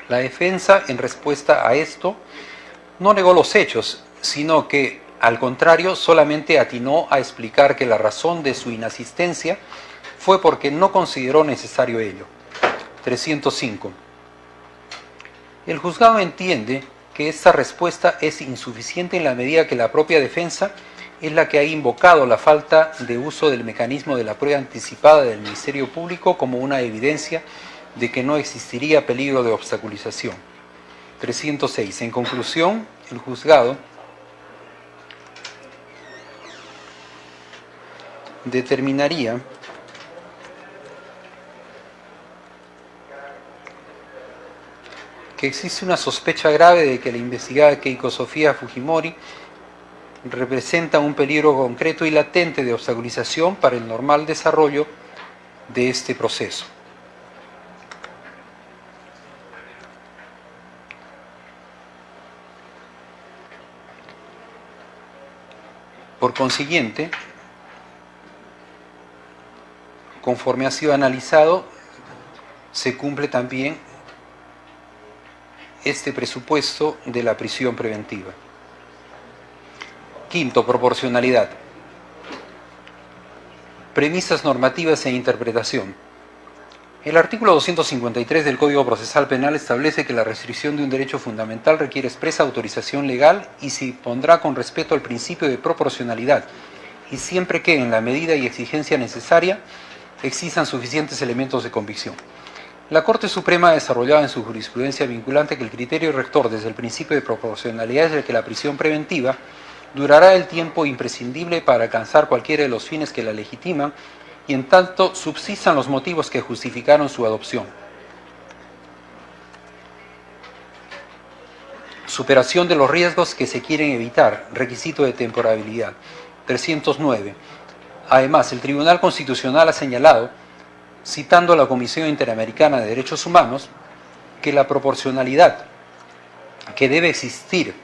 La defensa, en respuesta a esto, no negó los hechos, sino que, al contrario, solamente atinó a explicar que la razón de su inasistencia fue porque no consideró necesario ello. 305. El juzgado entiende que esta respuesta es insuficiente en la medida que la propia defensa es la que ha invocado la falta de uso del mecanismo de la prueba anticipada del Ministerio Público como una evidencia de que no existiría peligro de obstaculización. 306. En conclusión, el juzgado determinaría que existe una sospecha grave de que la investigada Keiko Sofía Fujimori representa un peligro concreto y latente de obstaculización para el normal desarrollo de este proceso. Por consiguiente, conforme ha sido analizado, se cumple también este presupuesto de la prisión preventiva. Quinto, proporcionalidad. Premisas normativas e interpretación. El artículo 253 del Código Procesal Penal establece que la restricción de un derecho fundamental requiere expresa autorización legal y se impondrá con respeto al principio de proporcionalidad y siempre que, en la medida y exigencia necesaria, existan suficientes elementos de convicción. La Corte Suprema ha desarrollado en su jurisprudencia vinculante que el criterio rector desde el principio de proporcionalidad es el que la prisión preventiva durará el tiempo imprescindible para alcanzar cualquiera de los fines que la legitiman y en tanto subsistan los motivos que justificaron su adopción. Superación de los riesgos que se quieren evitar, requisito de temporalidad. 309. Además, el Tribunal Constitucional ha señalado, citando a la Comisión Interamericana de Derechos Humanos, que la proporcionalidad que debe existir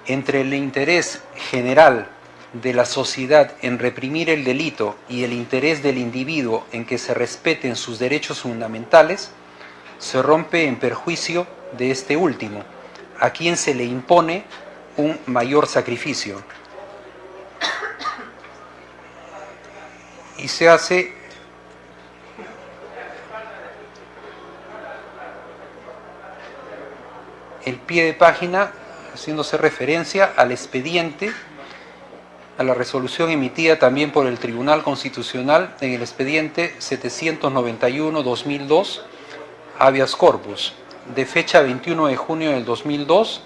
entre el interés general de la sociedad en reprimir el delito y el interés del individuo en que se respeten sus derechos fundamentales, se rompe en perjuicio de este último, a quien se le impone un mayor sacrificio. Y se hace el pie de página haciéndose referencia al expediente, a la resolución emitida también por el Tribunal Constitucional en el expediente 791-2002, habeas corpus, de fecha 21 de junio del 2002,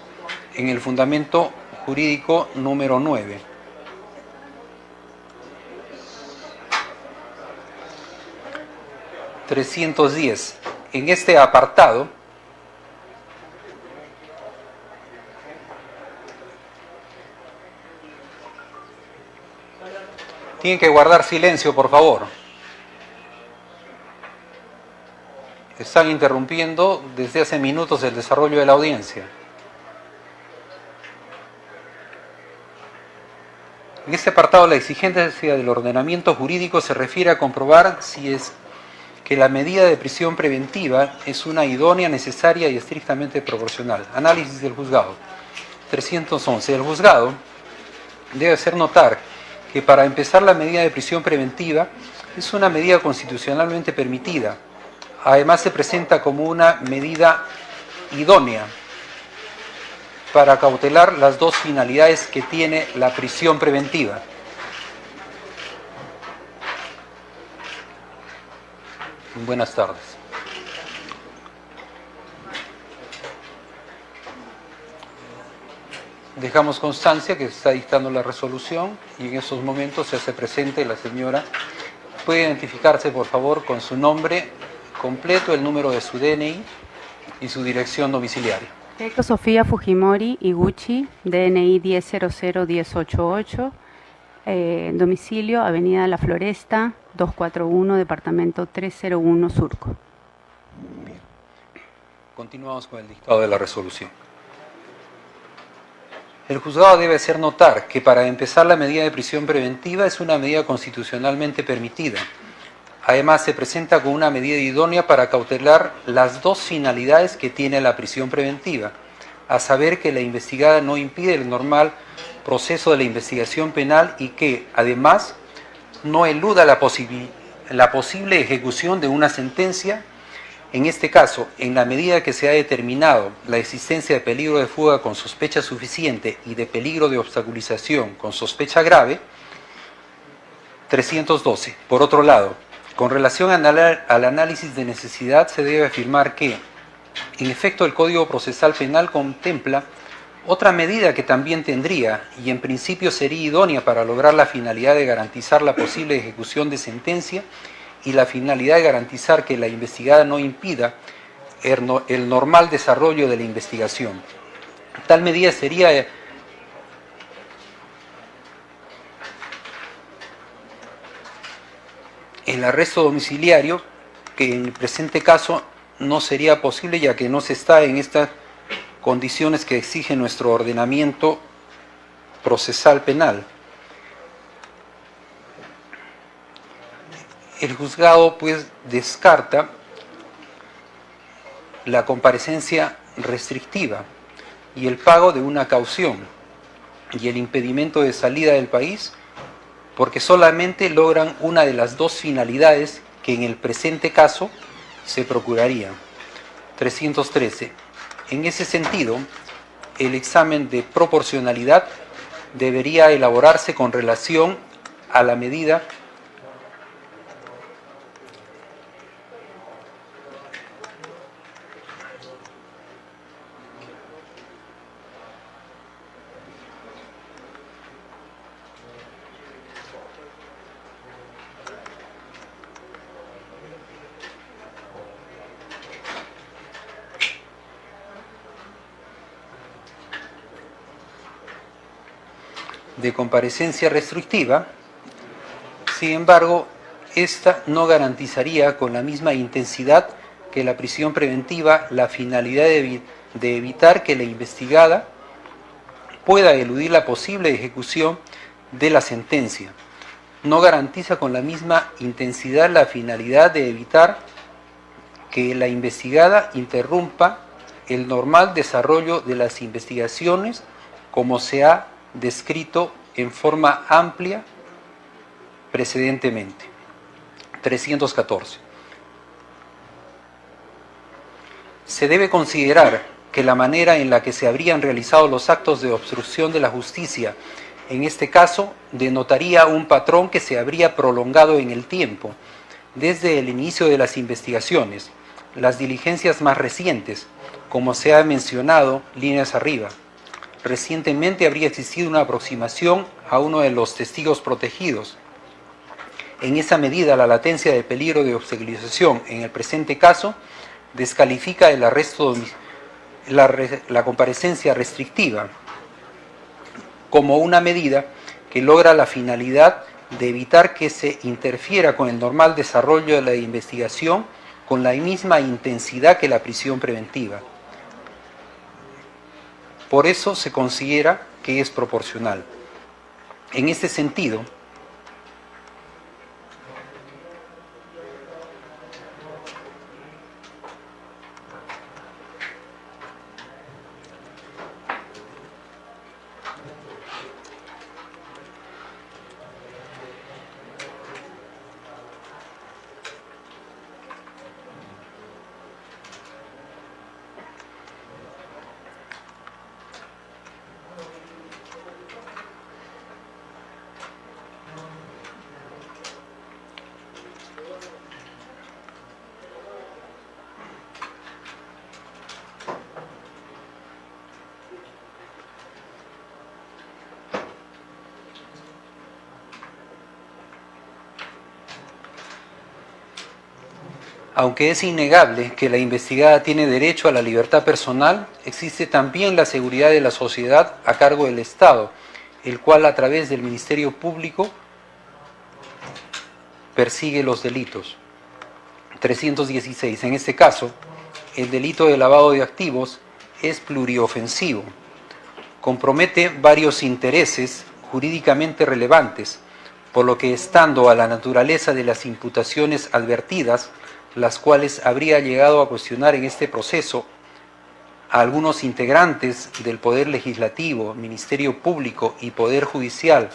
en el fundamento jurídico número 9. (310) En este apartado, tienen que guardar silencio, por favor. Están interrumpiendo desde hace minutos el desarrollo de la audiencia. En este apartado, la exigencia del ordenamiento jurídico se refiere a comprobar si es que la medida de prisión preventiva es una idónea, necesaria y estrictamente proporcional. Análisis del juzgado. 311. El juzgado debe hacer notar que para empezar la medida de prisión preventiva es una medida constitucionalmente permitida. Además se presenta como una medida idónea para cautelar las dos finalidades que tiene la prisión preventiva. Buenas tardes. Dejamos constancia que se está dictando la resolución y en estos momentos se hace presente la señora. ¿Puede identificarse, por favor, con su nombre completo, el número de su DNI y su dirección domiciliaria? Keiko Sofía Fujimori Iguchi, DNI 10001088, domicilio Avenida La Floresta, 241, departamento 301, Surco. Bien. Continuamos con el dictado de la resolución. El juzgado debe hacer notar que para empezar la medida de prisión preventiva es una medida constitucionalmente permitida. Además, se presenta como una medida idónea para cautelar las dos finalidades que tiene la prisión preventiva, a saber que la investigada no impide el normal proceso de la investigación penal y que, además, no eluda la posible ejecución de una sentencia. En este caso, en la medida que se ha determinado la existencia de peligro de fuga con sospecha suficiente y de peligro de obstaculización con sospecha grave. 312. Por otro lado, con relación al análisis de necesidad, se debe afirmar que, en efecto, el Código Procesal Penal contempla otra medida que también tendría, y en principio sería idónea para lograr la finalidad de garantizar la posible ejecución de sentencia y la finalidad de garantizar que la investigada no impida el normal desarrollo de la investigación. Tal medida sería el arresto domiciliario, que en el presente caso no sería posible ya que no se está en estas condiciones que exige nuestro ordenamiento procesal penal. El juzgado pues descarta la comparecencia restrictiva y el pago de una caución y el impedimento de salida del país, porque solamente logran una de las dos finalidades que en el presente caso se procurarían. 313. En ese sentido, el examen de proporcionalidad debería elaborarse con relación a la medida de comparecencia restrictiva. Sin embargo, esta no garantizaría con la misma intensidad que la prisión preventiva la finalidad de evitar que la investigada pueda eludir la posible ejecución de la sentencia. No garantiza con la misma intensidad la finalidad de evitar que la investigada interrumpa el normal desarrollo de las investigaciones, como se ha descrito en forma amplia precedentemente. 314. Se debe considerar que la manera en la que se habrían realizado los actos de obstrucción de la justicia, en este caso, denotaría un patrón que se habría prolongado en el tiempo, desde el inicio de las investigaciones, las diligencias más recientes, como se ha mencionado líneas arriba. Recientemente habría existido una aproximación a uno de los testigos protegidos. En esa medida, la latencia de peligro de obstaculización en el presente caso descalifica el arresto, la comparecencia restrictiva como una medida que logra la finalidad de evitar que se interfiera con el normal desarrollo de la investigación con la misma intensidad que la prisión preventiva. Por eso se considera que es proporcional. En este sentido, aunque es innegable que la investigada tiene derecho a la libertad personal, existe también la seguridad de la sociedad a cargo del Estado, el cual a través del Ministerio Público persigue los delitos. 316. En este caso, el delito de lavado de activos es pluriofensivo. Compromete varios intereses jurídicamente relevantes, por lo que estando a la naturaleza de las imputaciones advertidas, las cuales habría llegado a cuestionar en este proceso a algunos integrantes del Poder Legislativo, Ministerio Público y Poder Judicial,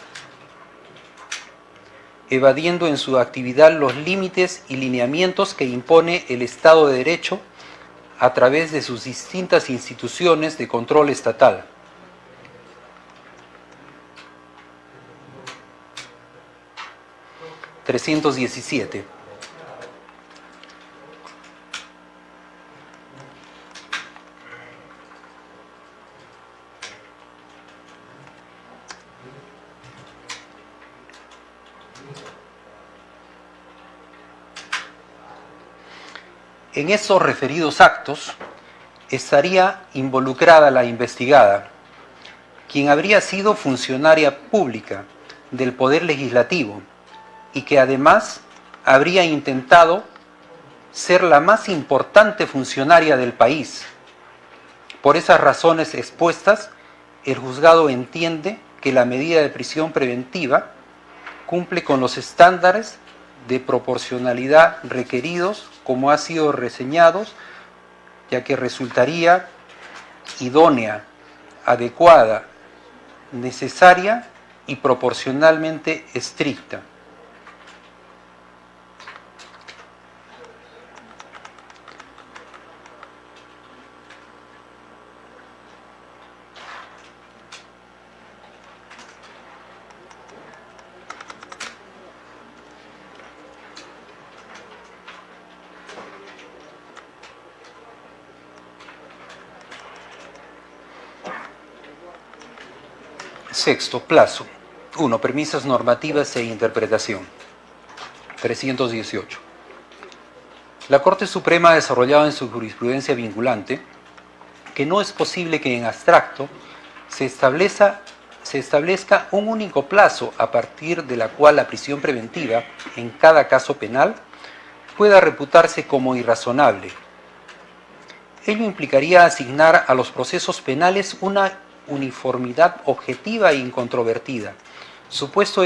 evadiendo en su actividad los límites y lineamientos que impone el Estado de Derecho a través de sus distintas instituciones de control estatal. (317) En estos referidos actos estaría involucrada la investigada, quien habría sido funcionaria pública del Poder Legislativo y que además habría intentado ser la más importante funcionaria del país. Por esas razones expuestas, el juzgado entiende que la medida de prisión preventiva cumple con los estándares de proporcionalidad requeridos, como ha sido reseñados, ya que resultaría idónea, adecuada, necesaria y proporcionalmente estricta. Sexto, plazo. 1. Premisas normativas e interpretación. 318. La Corte Suprema ha desarrollado en su jurisprudencia vinculante que no es posible que en abstracto se establezca un único plazo a partir de la cual la prisión preventiva, en cada caso penal, pueda reputarse como irrazonable. Ello implicaría asignar a los procesos penales una uniformidad objetiva e incontrovertida, supuesto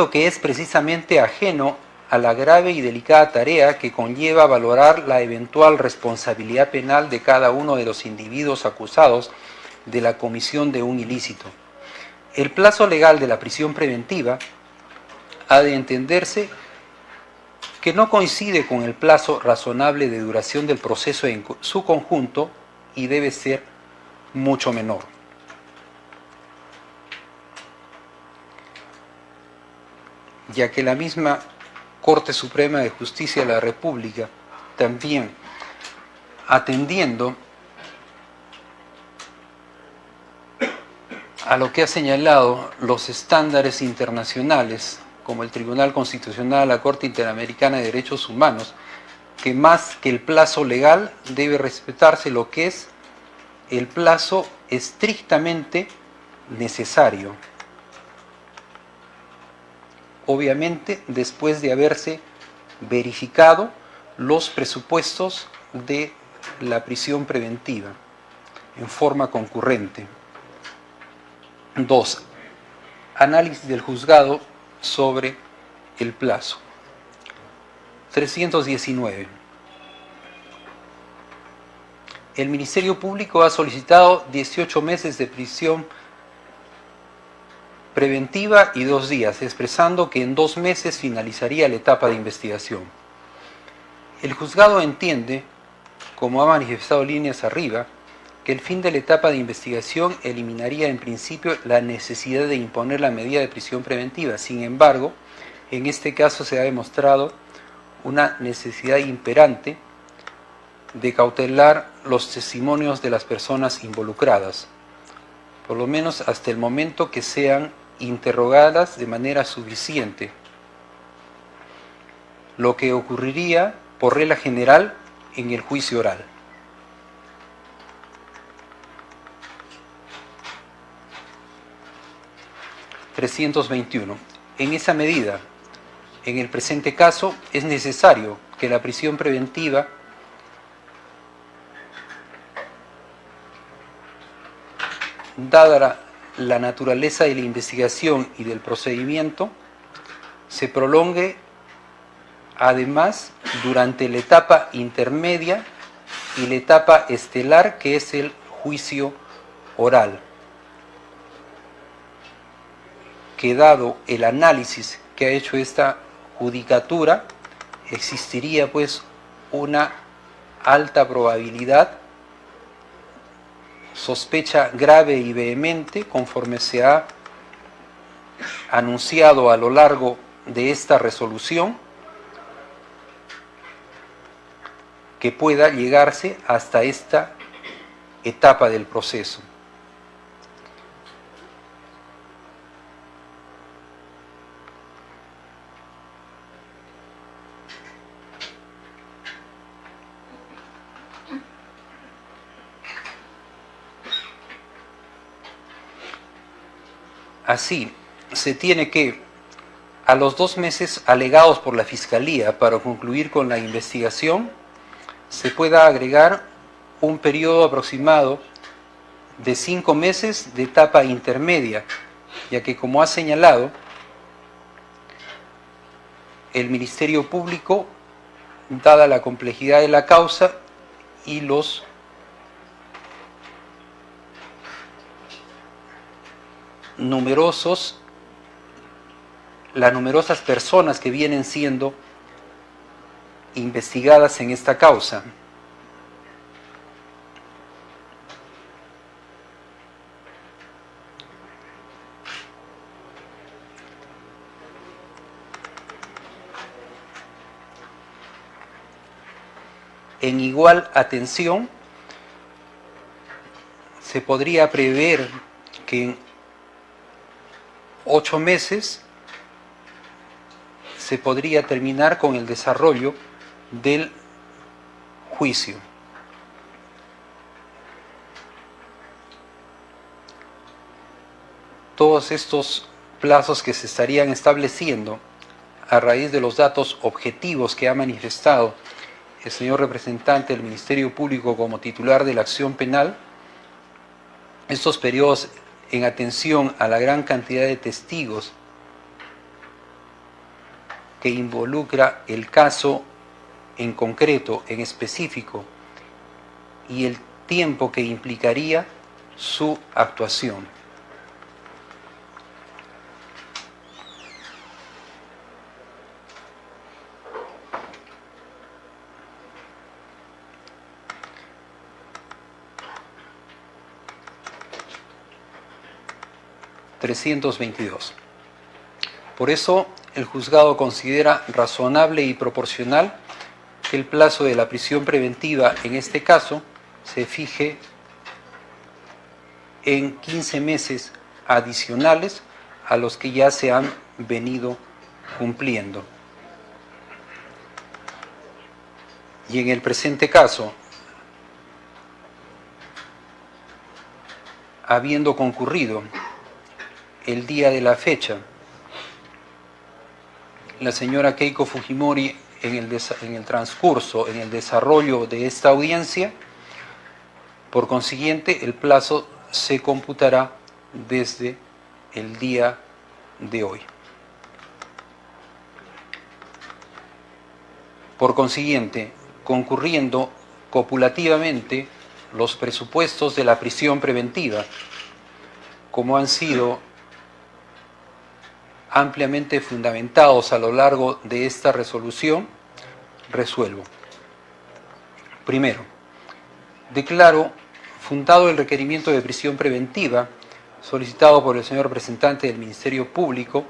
que es precisamente ajeno a la grave y delicada tarea que conlleva valorar la eventual responsabilidad penal de cada uno de los individuos acusados de la comisión de un ilícito. El plazo legal de la prisión preventiva ha de entenderse que no coincide con el plazo razonable de duración del proceso en su conjunto y debe ser mucho menor. Ya que la misma Corte Suprema de Justicia de la República, también atendiendo a lo que ha señalado los estándares internacionales, como el Tribunal Constitucional, la Corte Interamericana de Derechos Humanos, que más que el plazo legal debe respetarse lo que es el plazo estrictamente necesario. Obviamente, después de haberse verificado los presupuestos de la prisión preventiva en forma concurrente. 2. Análisis del juzgado sobre el plazo. 319. El Ministerio Público ha solicitado 18 meses de prisión preventiva y 2 días, expresando que en 2 meses finalizaría la etapa de investigación. El juzgado entiende, como ha manifestado líneas arriba, que el fin de la etapa de investigación eliminaría en principio la necesidad de imponer la medida de prisión preventiva. Sin embargo, en este caso se ha demostrado una necesidad imperante de cautelar los testimonios de las personas involucradas, por lo menos hasta el momento que sean interrogadas de manera suficiente, lo que ocurriría por regla general en el juicio oral. (321) En esa medida, en el presente caso, es necesario que la prisión preventiva dada la naturaleza de la investigación y del procedimiento se prolongue además durante la etapa intermedia y la etapa estelar, que es el juicio oral, que dado el análisis que ha hecho esta judicatura, existiría pues una alta probabilidad, sospecha grave y vehemente, conforme se ha anunciado a lo largo de esta resolución, que pueda llegarse hasta esta etapa del proceso. Así, se tiene que, a los 2 meses alegados por la Fiscalía para concluir con la investigación, se pueda agregar un periodo aproximado de 5 meses de etapa intermedia, ya que, como ha señalado, el Ministerio Público, dada la complejidad de la causa y las numerosas personas que vienen siendo investigadas en esta causa, en igual atención, se podría prever que en 8 meses se podría terminar con el desarrollo del juicio. Todos estos plazos que se estarían estableciendo a raíz de los datos objetivos que ha manifestado el señor representante del Ministerio Público como titular de la acción penal, estos periodos en atención a la gran cantidad de testigos que involucra el caso en concreto, en específico, y el tiempo que implicaría su actuación. Por eso, el juzgado considera razonable y proporcional que el plazo de la prisión preventiva en este caso se fije en 15 meses adicionales a los que ya se han venido cumpliendo. Y en el presente caso, habiendo concurrido el día de la fecha la señora Keiko Fujimori en el transcurso, en el desarrollo de esta audiencia, por consiguiente el plazo se computará desde el día de hoy. Por consiguiente, concurriendo copulativamente los presupuestos de la prisión preventiva, como han sido ampliamente fundamentados a lo largo de esta resolución, resuelvo. Primero, declaro fundado el requerimiento de prisión preventiva solicitado por el señor representante del Ministerio Público,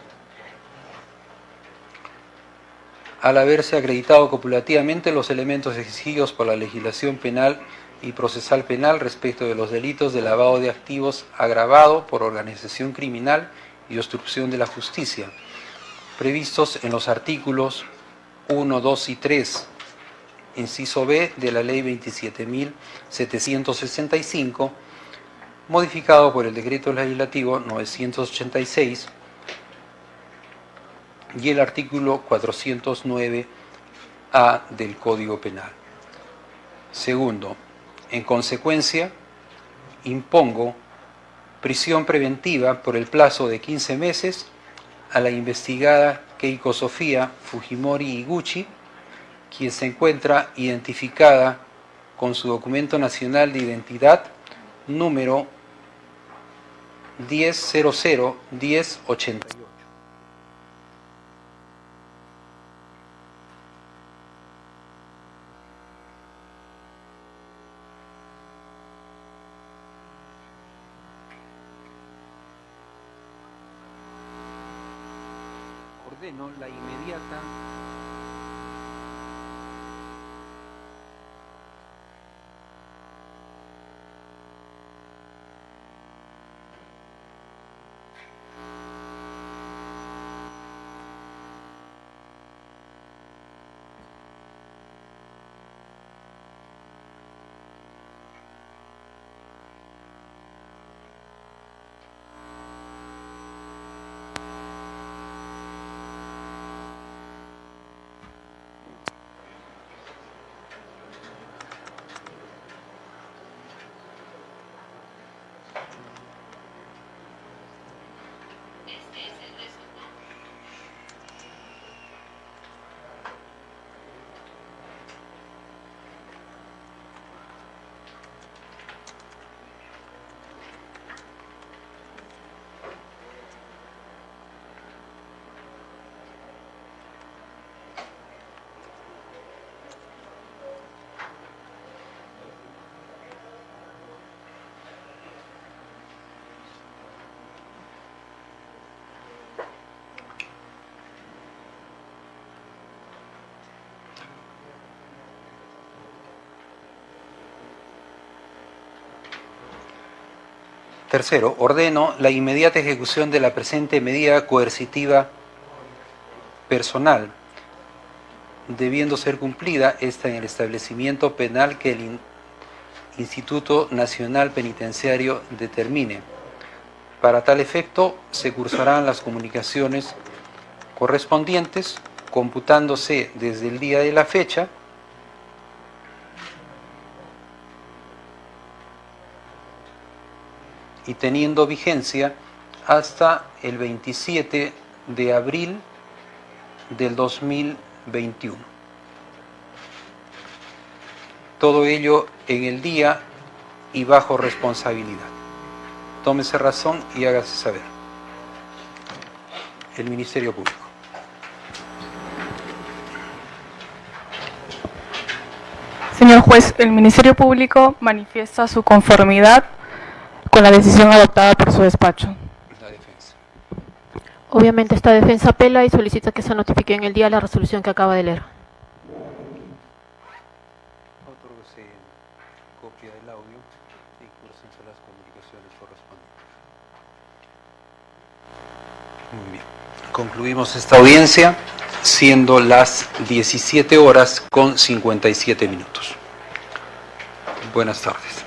al haberse acreditado copulativamente los elementos exigidos por la legislación penal y procesal penal respecto de los delitos de lavado de activos agravado por organización criminal y obstrucción de la justicia, previstos en los artículos 1, 2 y 3, inciso B de la Ley 27.765, modificado por el Decreto Legislativo 986, y el artículo 409A del Código Penal. Segundo, en consecuencia, impongo prisión preventiva por el plazo de 15 meses a la investigada Keiko Sofía Fujimori Iguchi, quien se encuentra identificada con su documento nacional de identidad número 10001088. Ordeno la inmediata Tercero, ordeno la inmediata ejecución de la presente medida coercitiva personal, debiendo ser cumplida esta en el establecimiento penal que el Instituto Nacional Penitenciario determine. Para tal efecto, se cursarán las comunicaciones correspondientes, computándose desde el día de la fecha y teniendo vigencia hasta el 27 de abril del 2021. Todo ello en el día y bajo responsabilidad. Tómese razón y hágase saber. El Ministerio Público. Señor juez, el Ministerio Público manifiesta su conformidad con la decisión adoptada por su despacho. La defensa. Obviamente esta defensa apela y solicita que se notifique en el día la resolución que acaba de leer. Otórguese copia del audio y cursense las comunicaciones correspondientes. Muy bien. Concluimos esta audiencia, siendo las 17 horas con 57 minutos. Buenas tardes.